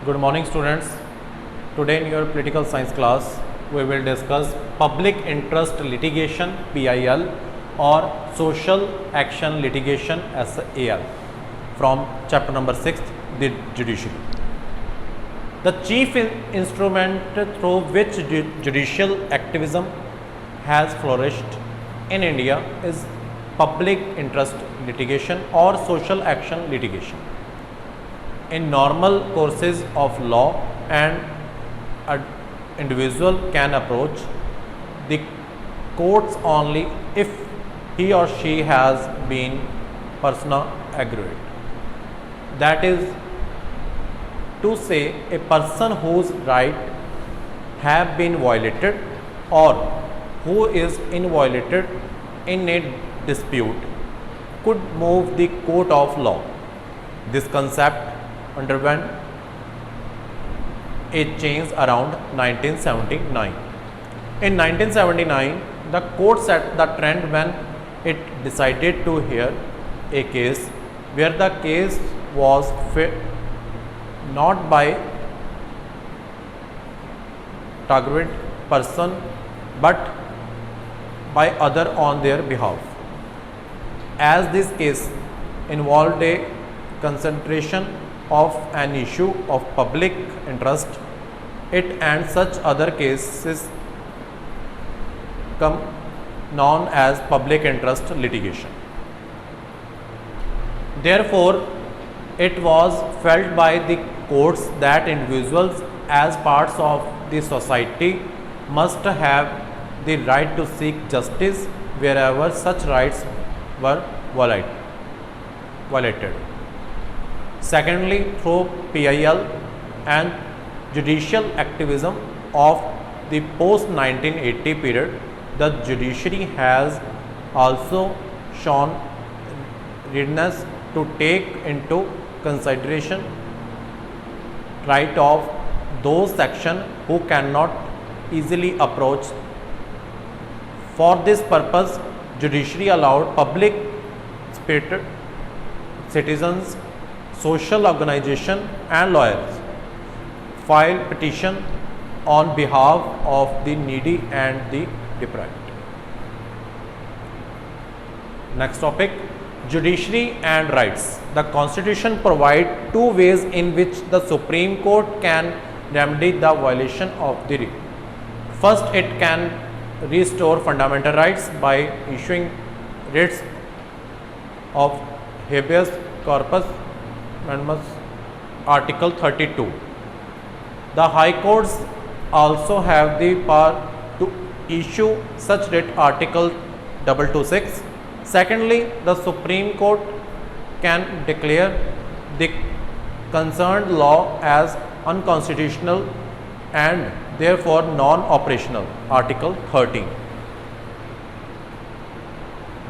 Good morning, students. Today in your political science class, we will discuss public interest litigation (PIL) or social action litigation (SAL) from chapter number 6, the judiciary. The chief instrument through which judicial activism has flourished in India is public interest litigation or social action litigation. In normal courses of law, an individual can approach the courts only if he or she has been persona aggravate. That is to say, a person whose rights have been violated or who is inviolated in a dispute could move the court of law. This concept underwent a change around 1979. In 1979, the court set the trend when it decided to hear a case where the case was not by target person but by other on their behalf. As this case involved a concentration of an issue of public interest, it and such other cases come known as public interest litigation. Therefore, it was felt by the courts that individuals as parts of the society must have the right to seek justice wherever such rights were violated. Secondly, through PIL and judicial activism of the post-1980 period, the judiciary has also shown readiness to take into consideration right of those sections who cannot easily approach. For this purpose, judiciary allowed public spirited citizens, social organization and lawyers file petition on behalf of the needy and the deprived. Next topic, judiciary and rights. The Constitution provides two ways in which the Supreme Court can remedy the violation of the right. First, it can restore fundamental rights by issuing writs of habeas corpus, Article 32. The High Courts also have the power to issue such writ, Article 226. Secondly, the Supreme Court can declare the concerned law as unconstitutional and therefore non-operational, Article 13.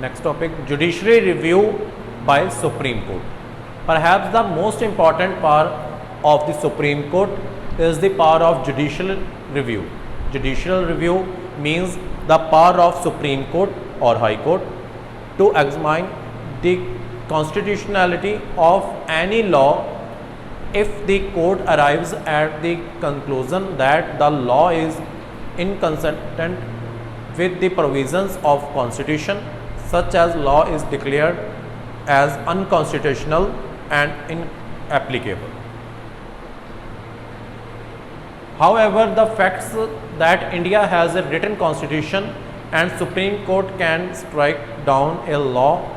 Next topic, judiciary review by Supreme Court. Perhaps the most important part of the Supreme Court is the power of judicial review. Judicial review means the power of Supreme Court or High Court to examine the constitutionality of any law if the court arrives at the conclusion that the law is inconsistent with the provisions of Constitution, such as law is declared as unconstitutional and inapplicable. However, the facts that India has a written constitution and Supreme Court can strike down a law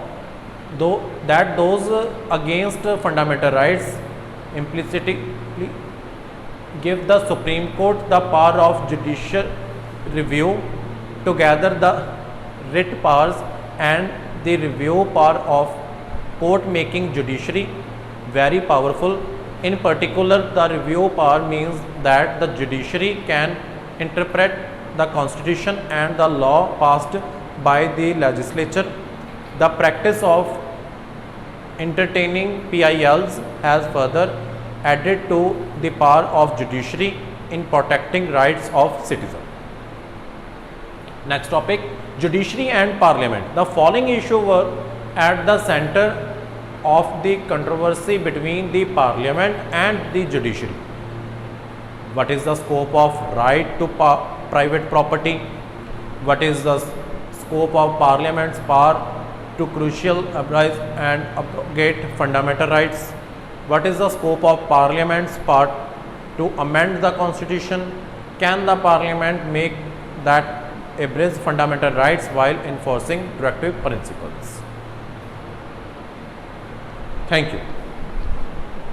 though that those against fundamental rights implicitly give the Supreme Court the power of judicial review. Together, the writ powers and the review power of court making judiciary very powerful. In particular, the review power means that the judiciary can interpret the Constitution and the law passed by the legislature. The practice of entertaining PILs has further added to the power of judiciary in protecting rights of citizens. Next topic, judiciary and parliament. The following issues were at the center of the controversy between the parliament and the judiciary. What is the scope of right to private property? What is the scope of Parliament's power to crucial abridge and abrogate fundamental rights? What is the scope of Parliament's part to amend the Constitution? Can the Parliament make that abridge fundamental rights while enforcing directive principles? Thank you.